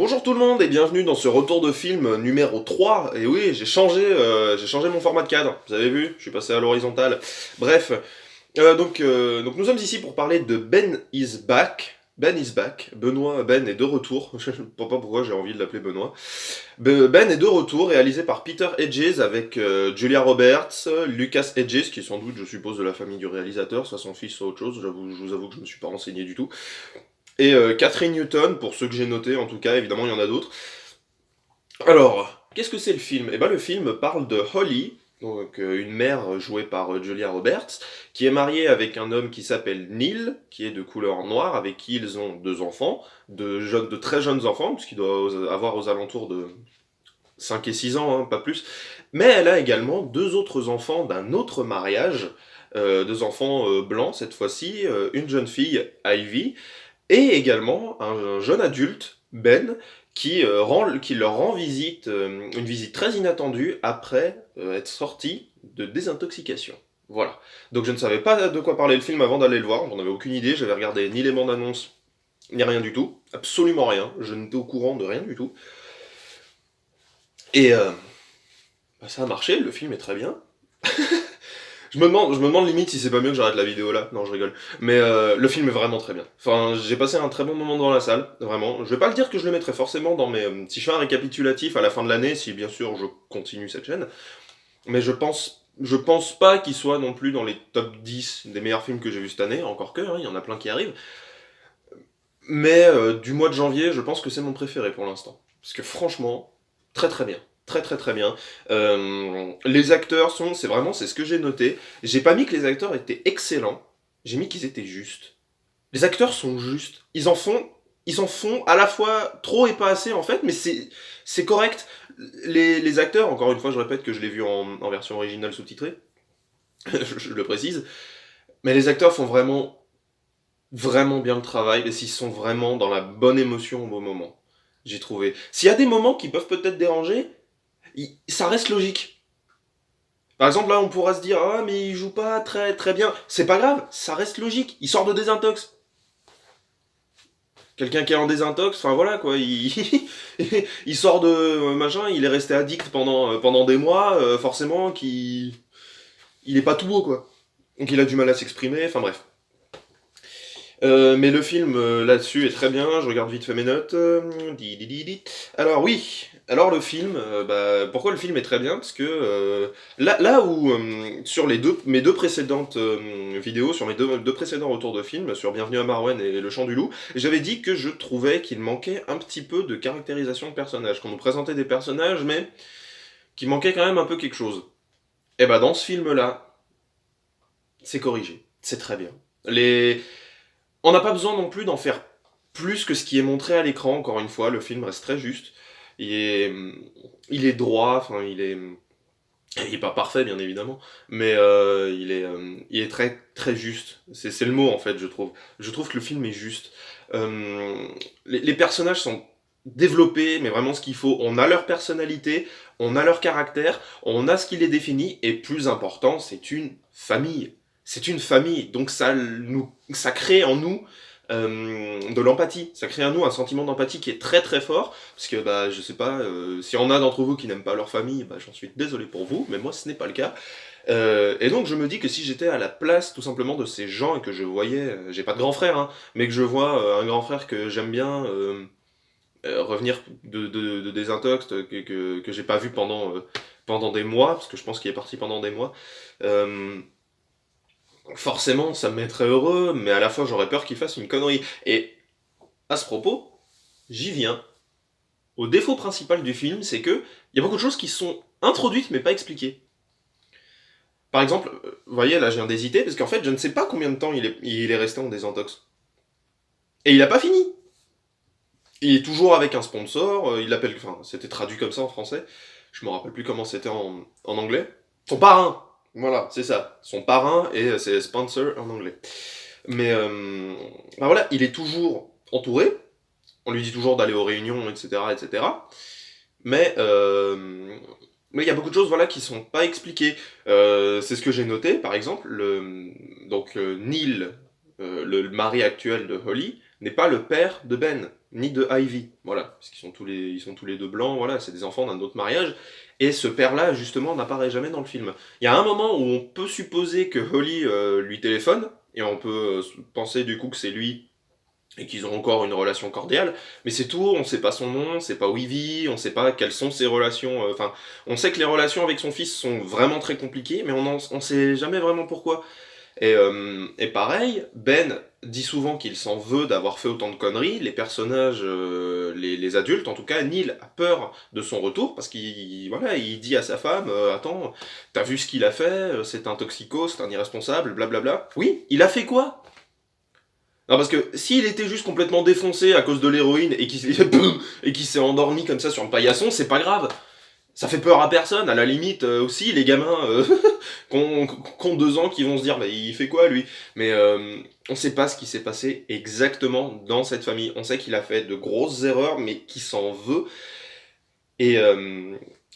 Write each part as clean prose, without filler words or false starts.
Bonjour tout le monde et bienvenue dans ce retour de film numéro 3. Et oui, j'ai changé mon format de cadre. Vous avez vu, je suis passé à l'horizontale. Bref, donc nous sommes ici pour parler de Ben is Back. Ben is Back. Ben est de retour. Je ne sais pas pourquoi j'ai envie de l'appeler Benoît. Ben est de retour, réalisé par Peter Hedges avec Julia Roberts, Lucas Hedges, qui est sans doute, je suppose, de la famille du réalisateur, soit son fils, soit autre chose. Je vous avoue que je ne me suis pas renseigné du tout. Et Catherine Newton, pour ceux que j'ai notés en tout cas, évidemment il y en a d'autres. Alors, qu'est-ce que c'est le film? Eh ben le film parle de Holly, donc une mère jouée par Julia Roberts, qui est mariée avec un homme qui s'appelle Neil, qui est de couleur noire, avec qui ils ont deux enfants, de très jeunes enfants, puisqu'il doit avoir aux alentours de 5 et 6 ans, hein, pas plus. Mais elle a également deux autres enfants d'un autre mariage, deux enfants blancs cette fois-ci, une jeune fille, Ivy, et également un jeune adulte, Ben, qui leur rend visite, une visite très inattendue après être sorti de désintoxication. Voilà. Donc je ne savais pas de quoi parlait le film avant d'aller le voir, j'en avais aucune idée, j'avais regardé ni les bandes annonces, ni rien du tout, absolument rien, je n'étais au courant de rien du tout. Et ça a marché, le film est très bien. Je me demande limite si c'est pas mieux que j'arrête la vidéo là. Non, je rigole. Mais le film est vraiment très bien. Enfin, j'ai passé un très bon moment devant la salle, vraiment. Je vais pas le dire que je le mettrai forcément dans mes... si je fais un récapitulatif à la fin de l'année, si bien sûr je continue cette chaîne, mais je pense pas qu'il soit non plus dans les top 10 des meilleurs films que j'ai vus cette année, encore que, hein, il y en a plein qui arrivent. Mais du mois de janvier, je pense que c'est mon préféré pour l'instant. Parce que franchement, très très bien. Très très très bien. Les acteurs sont, c'est ce que j'ai noté. J'ai pas mis que les acteurs étaient excellents, j'ai mis qu'ils étaient justes. Les acteurs sont justes. Ils en font à la fois trop et pas assez en fait, mais c'est correct. Les acteurs, encore une fois, je répète que je l'ai vu en version originale sous-titrée, je le précise, mais les acteurs font vraiment bien le travail, et s'ils sont vraiment dans la bonne émotion au bon moment. J'ai trouvé. S'il y a des moments qui peuvent peut-être déranger, ça reste logique. Par exemple, là, on pourra se dire, ah, mais il joue pas très très bien. C'est pas grave, ça reste logique. Il sort de désintox. Quelqu'un qui est en désintox, enfin voilà quoi, il sort de machin, il est resté addict pendant des mois, forcément qu'il il est pas tout beau quoi. Donc il a du mal à s'exprimer, enfin bref. Mais le film là-dessus est très bien, je regarde vite fait mes notes. Alors oui, alors le film, pourquoi le film est très bien? Parce que là où sur mes deux précédentes vidéos, sur mes deux précédents retours de films, sur Bienvenue à Marwen et Le Chant du Loup, j'avais dit que je trouvais qu'il manquait un petit peu de caractérisation de personnages, qu'on nous présentait des personnages, mais qu'il manquait quand même un peu quelque chose. Et bah dans ce film-là, c'est corrigé, c'est très bien. On n'a pas besoin non plus d'en faire plus que ce qui est montré à l'écran, encore une fois, le film reste très juste. Il est droit, enfin il est pas parfait bien évidemment, mais il est très très juste. C'est le mot en fait, je trouve. Je trouve que le film est juste. Les personnages sont développés, mais vraiment ce qu'il faut. On a leur personnalité, on a leur caractère, on a ce qui les définit, et plus important, c'est une famille. C'est une famille, donc ça crée en nous de l'empathie. Ça crée en nous un sentiment d'empathie qui est très très fort, parce que bah je sais pas, si on a d'entre vous qui n'aiment pas leur famille, bah j'en suis désolé pour vous, mais moi ce n'est pas le cas. Et donc je me dis que si j'étais à la place tout simplement de ces gens et que je voyais, j'ai pas de grand frère, hein, mais que je vois un grand frère que j'aime bien revenir de désintox, que j'ai pas vu pendant des mois, parce que je pense qu'il est parti pendant des mois, euh, forcément ça me mettrait heureux, mais à la fois j'aurais peur qu'il fasse une connerie. Et à ce propos, j'y viens. Au défaut principal du film, c'est que il y a beaucoup de choses qui sont introduites mais pas expliquées. Par exemple, vous voyez, là je viens d'hésiter, parce qu'en fait je ne sais pas combien de temps il est resté en désintox. Et il a pas fini. Il est toujours avec un sponsor, il appelle, enfin c'était traduit comme ça en français, je me rappelle plus comment c'était en anglais. Son parrain, voilà, c'est ça. Son parrain et c'est sponsor en anglais. Mais voilà, il est toujours entouré, on lui dit toujours d'aller aux réunions, etc., etc. Mais mais il y a beaucoup de choses voilà qui sont pas expliquées. C'est ce que j'ai noté, par exemple, Neil, le mari actuel de Holly, n'est pas le père de Ben. ni de Ivy, voilà, parce ils sont tous les deux blancs, voilà, c'est des enfants d'un autre mariage, et ce père-là, justement, n'apparaît jamais dans le film. Il y a un moment où on peut supposer que Holly lui téléphone, et on peut penser du coup que c'est lui, et qu'ils ont encore une relation cordiale, mais c'est tout, on sait pas son nom, on sait pas où il vit, on sait pas quelles sont ses relations, enfin, on sait que les relations avec son fils sont vraiment très compliquées, mais on sait jamais vraiment pourquoi. Et pareil, Ben dit souvent qu'il s'en veut d'avoir fait autant de conneries. Les personnages, les adultes en tout cas, Neil a peur de son retour parce qu'il voilà, il dit à sa femme attends, t'as vu ce qu'il a fait, c'est un toxico, c'est un irresponsable, blablabla. Oui, il a fait quoi? Non, parce que s'il était juste complètement défoncé à cause de l'héroïne et qu'il s'est endormi comme ça sur le paillasson, c'est pas grave. Ça fait peur à personne, à la limite aussi les gamins qui ont 2 ans qui vont se dire mais il fait quoi lui. Mais on sait pas ce qui s'est passé exactement dans cette famille. On sait qu'il a fait de grosses erreurs mais qu'il s'en veut. Et,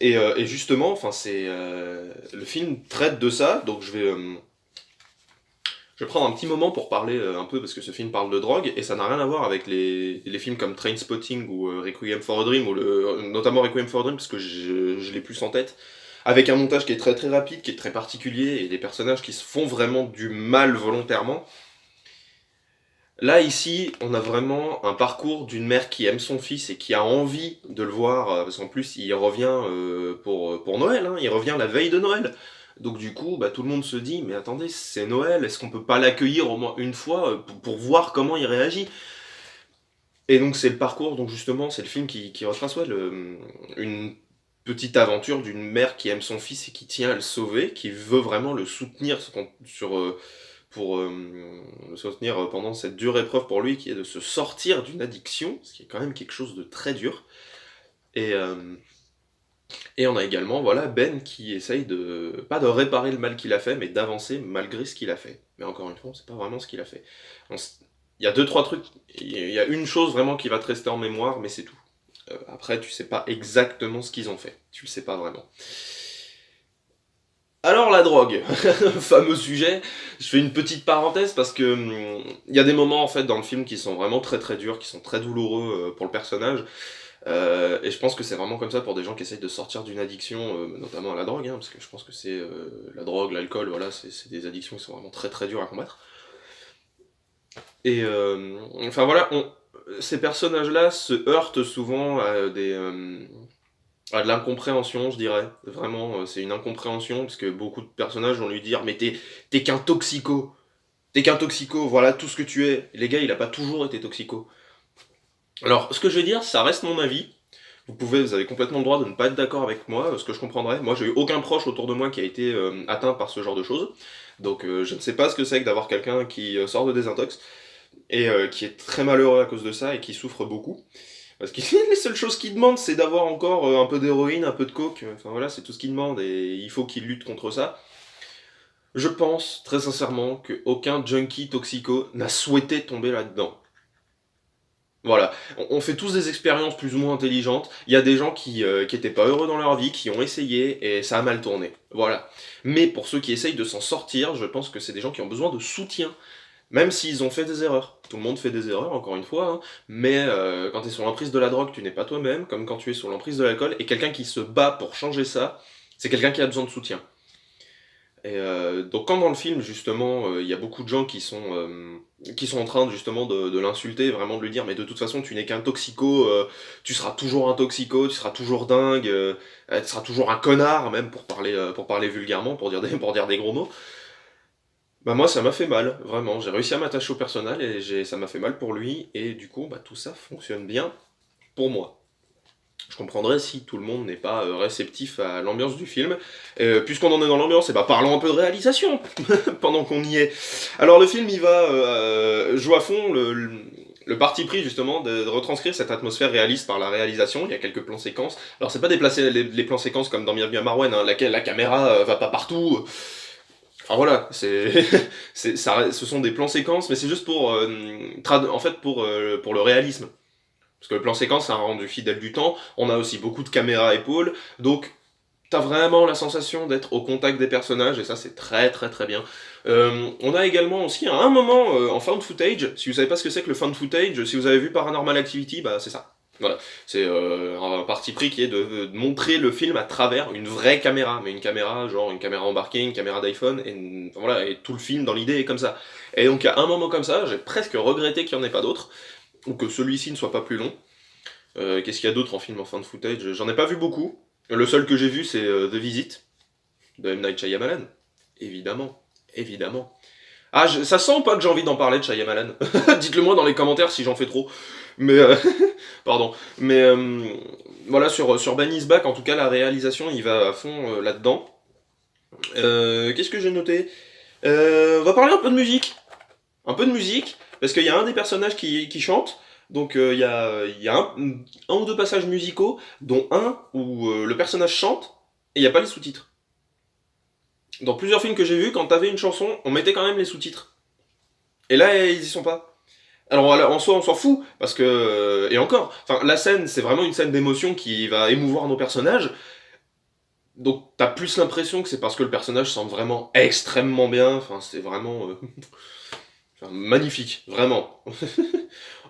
et justement, enfin c'est le film traite de ça, donc je vais prendre un petit moment pour parler un peu, parce que ce film parle de drogue, et ça n'a rien à voir avec les films comme Trainspotting ou Requiem for a Dream, notamment Requiem for a Dream, parce que je l'ai plus en tête, avec un montage qui est très très rapide, qui est très particulier, et des personnages qui se font vraiment du mal volontairement. Là, ici, on a vraiment un parcours d'une mère qui aime son fils et qui a envie de le voir, parce qu'en plus, il revient pour Noël, hein, il revient la veille de Noël. Donc du coup, bah, tout le monde se dit, mais attendez, c'est Noël, est-ce qu'on peut pas l'accueillir au moins une fois pour voir comment il réagit? Et donc c'est le parcours, donc justement, c'est le film qui retrace ouais, une petite aventure d'une mère qui aime son fils et qui tient à le sauver, qui veut vraiment le soutenir pour le soutenir pendant cette dure épreuve pour lui, qui est de se sortir d'une addiction, ce qui est quand même quelque chose de très dur. Et, euh, et on a également voilà, Ben qui essaye pas de réparer le mal qu'il a fait, mais d'avancer malgré ce qu'il a fait. Mais encore une fois, on sait pas vraiment ce qu'il a fait. Il y a deux, trois trucs, il y a une chose vraiment qui va te rester en mémoire, mais c'est tout. Après, tu sais pas exactement ce qu'ils ont fait. Tu le sais pas vraiment. Alors la drogue, fameux sujet, je fais une petite parenthèse parce que il y a des moments en fait dans le film qui sont vraiment très très durs, qui sont très douloureux pour le personnage, et je pense que c'est vraiment comme ça pour des gens qui essayent de sortir d'une addiction, notamment à la drogue, hein, parce que je pense que c'est la drogue, l'alcool, voilà, c'est des addictions qui sont vraiment très très dures à combattre. Et enfin voilà, ces personnages-là se heurtent souvent à de l'incompréhension, je dirais. Vraiment, c'est une incompréhension, parce que beaucoup de personnages vont lui dire mais t'es qu'un toxico. T'es qu'un toxico, voilà tout ce que tu es. Et les gars, il a pas toujours été toxico. Alors, ce que je vais dire, ça reste mon avis. Vous avez complètement le droit de ne pas être d'accord avec moi, ce que je comprendrais. Moi, j'ai eu aucun proche autour de moi qui a été atteint par ce genre de choses. Donc, je ne sais pas ce que c'est que d'avoir quelqu'un qui sort de désintox et qui est très malheureux à cause de ça et qui souffre beaucoup. Parce que les seules choses qu'il demande, c'est d'avoir encore un peu d'héroïne, un peu de coke. Enfin voilà, c'est tout ce qu'il demande et il faut qu'il lutte contre ça. Je pense très sincèrement qu'aucun junkie toxico n'a souhaité tomber là-dedans. Voilà, on fait tous des expériences plus ou moins intelligentes. Il y a des gens qui étaient pas heureux dans leur vie, qui ont essayé et ça a mal tourné. Voilà. Mais pour ceux qui essayent de s'en sortir, je pense que c'est des gens qui ont besoin de soutien. Même s'ils ont fait des erreurs. Tout le monde fait des erreurs, encore une fois, hein. Mais quand tu es sur l'emprise de la drogue, tu n'es pas toi-même, comme quand tu es sur l'emprise de l'alcool, et quelqu'un qui se bat pour changer ça, c'est quelqu'un qui a besoin de soutien. Et donc quand dans le film, justement, il y a beaucoup de gens qui sont en train justement de l'insulter, vraiment de lui dire mais de toute façon tu n'es qu'un toxico, tu seras toujours un toxico, tu seras toujours dingue, tu seras toujours un connard, même pour parler vulgairement, pour dire des gros mots. Bah moi ça m'a fait mal, vraiment. J'ai réussi à m'attacher au personnage et ça m'a fait mal pour lui et du coup bah tout ça fonctionne bien pour moi. Je comprendrais si tout le monde n'est pas réceptif à l'ambiance du film. Puisqu'on en est dans l'ambiance, et bah parlons un peu de réalisation pendant qu'on y est. Alors le film il va jouer à fond le parti pris justement de retranscrire cette atmosphère réaliste par la réalisation. Il y a quelques plans séquences. Alors c'est pas déplacer les plans séquences comme dans Bienvenue à Marwen, hein, laquelle la caméra va pas partout. Enfin voilà, ce sont des plans séquences, mais c'est juste en fait pour le réalisme. Parce que le plan séquence a un rendu fidèle du temps, on a aussi beaucoup de caméras à épaules, donc t'as vraiment la sensation d'être au contact des personnages, et ça c'est très très très bien. On a également aussi à un moment en found footage, si vous savez pas ce que c'est que le found footage, si vous avez vu Paranormal Activity, bah c'est ça. Voilà, c'est un parti pris qui est de montrer le film à travers une vraie caméra, mais une caméra, genre une caméra embarquée, une caméra d'iPhone, et voilà, et tout le film dans l'idée est comme ça. Et donc à un moment comme ça, j'ai presque regretté qu'il n'y en ait pas d'autres, ou que celui-ci ne soit pas plus long. Qu'est-ce qu'il y a d'autre en film en found footage? J'en ai pas vu beaucoup. Le seul que j'ai vu c'est The Visit, de M. Night Shyamalan. Évidemment, évidemment. Ah, ça sent pas que j'ai envie d'en parler de Shyamalan. Dites-le moi dans les commentaires si j'en fais trop. Mais pardon. Mais voilà, sur Ben Is Back, en tout cas, la réalisation, il va à fond là-dedans. Qu'est-ce que j'ai noté? On va parler un peu de musique. Un peu de musique, parce qu'il y a un des personnages qui chante. Donc il y a un ou deux passages musicaux, dont un où le personnage chante, et il n'y a pas les sous-titres. Dans plusieurs films que j'ai vus, quand t'avais une chanson, on mettait quand même les sous-titres. Et là, ils y sont pas. Alors en soi, on s'en fout, parce que... Et encore, enfin, la scène, c'est vraiment une scène d'émotion qui va émouvoir nos personnages. Donc t'as plus l'impression que c'est parce que le personnage chante vraiment extrêmement bien. Enfin, c'est vraiment... enfin, magnifique, vraiment.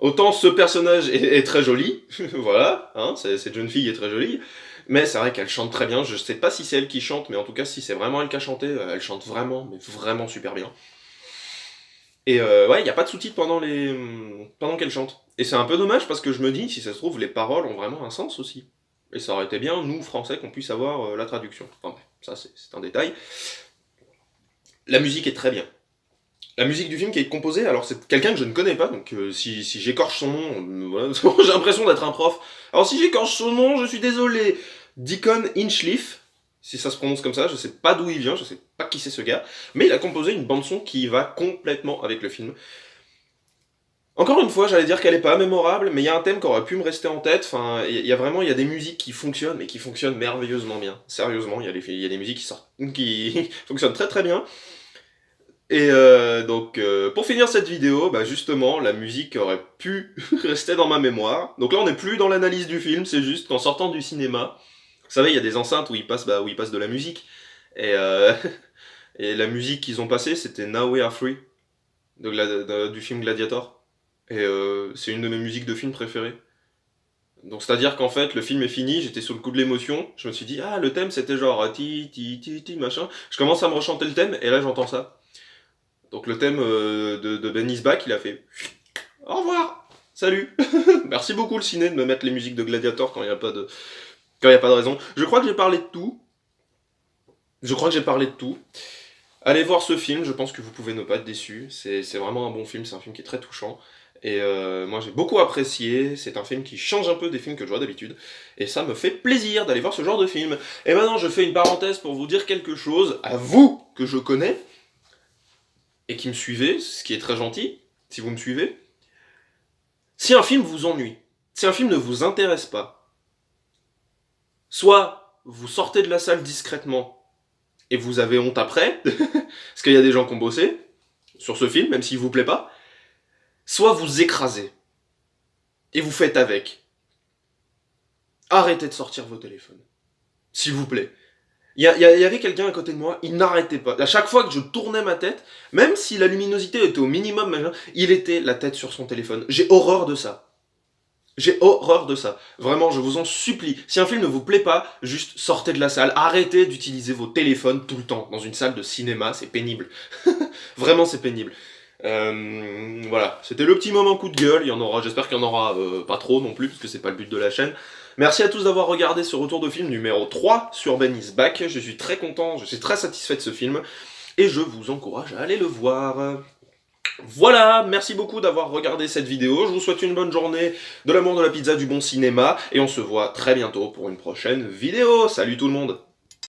Autant ce personnage est très joli, voilà, hein, cette jeune fille est très jolie, mais c'est vrai qu'elle chante très bien, je sais pas si c'est elle qui chante, mais en tout cas si c'est vraiment elle qui a chanté, elle chante vraiment, mais vraiment super bien. Et ouais, il n'y a pas de sous-titres pendant qu'elle chante. Et c'est un peu dommage parce que je me dis, si ça se trouve, les paroles ont vraiment un sens aussi. Et ça aurait été bien, nous, Français, qu'on puisse avoir la traduction. Enfin bref, ça c'est un détail. La musique est très bien. La musique du film qui est composée, alors c'est quelqu'un que je ne connais pas, donc si j'écorche son nom, voilà, j'ai l'impression d'être un prof. Alors si j'écorche son nom, je suis désolé. Deacon Inchleaf, si ça se prononce comme ça, je sais pas d'où il vient, je sais pas qui c'est ce gars, mais il a composé une bande-son qui va complètement avec le film. Encore une fois, j'allais dire qu'elle est pas mémorable, mais il y a un thème qui aurait pu me rester en tête, enfin, il y a des musiques qui fonctionnent, mais qui fonctionnent merveilleusement bien. Sérieusement, il y a des musiques qui fonctionnent très très bien. Et donc, pour finir cette vidéo, bah justement, la musique aurait pu rester dans ma mémoire. Donc là, on n'est plus dans l'analyse du film, c'est juste qu'en sortant du cinéma, vous savez, il y a des enceintes où ils passent de la musique. Et, et la musique qu'ils ont passée, c'était Now We Are Free, du film Gladiator. Et c'est une de mes musiques de film préférées. Donc c'est-à-dire qu'en fait, le film est fini, j'étais sous le coup de l'émotion, je me suis dit, ah, le thème c'était genre ti ti ti ti machin. Je commence à me rechanter le thème, et là j'entends ça. Donc le thème de Ben Is Back, il a fait au revoir, salut. Merci beaucoup le ciné de me mettre les musiques de Gladiator quand il n'y a pas de raison. Je crois que j'ai parlé de tout. Allez voir ce film, je pense que vous pouvez ne pas être déçus. C'est vraiment un bon film, c'est un film qui est très touchant. Et moi j'ai beaucoup apprécié, c'est un film qui change un peu des films que je vois d'habitude, et ça me fait plaisir d'aller voir ce genre de film. Et maintenant je fais une parenthèse pour vous dire quelque chose, à vous que je connais, et qui me suivez, ce qui est très gentil, si vous me suivez. Si un film vous ennuie, si un film ne vous intéresse pas, soit vous sortez de la salle discrètement, et vous avez honte après, parce qu'il y a des gens qui ont bossé sur ce film, même s'il vous plaît pas, soit vous écrasez, et vous faites avec. Arrêtez de sortir vos téléphones. S'il vous plaît. Il y avait quelqu'un à côté de moi, il n'arrêtait pas. À chaque fois que je tournais ma tête, même si la luminosité était au minimum, il était la tête sur son téléphone. J'ai horreur de ça. J'ai horreur de ça. Vraiment, je vous en supplie. Si un film ne vous plaît pas, juste sortez de la salle. Arrêtez d'utiliser vos téléphones tout le temps. Dans une salle de cinéma, c'est pénible. Vraiment, c'est pénible. Voilà, c'était le petit moment coup de gueule. Il y en aura, j'espère qu'il y en aura pas trop non plus, parce que c'est pas le but de la chaîne. Merci à tous d'avoir regardé ce retour de film numéro 3 sur Ben Is Back. Je suis très content, je suis très satisfait de ce film. Et je vous encourage à aller le voir. Voilà, merci beaucoup d'avoir regardé cette vidéo. Je vous souhaite une bonne journée, de l'amour de la pizza, du bon cinéma. Et on se voit très bientôt pour une prochaine vidéo. Salut tout le monde!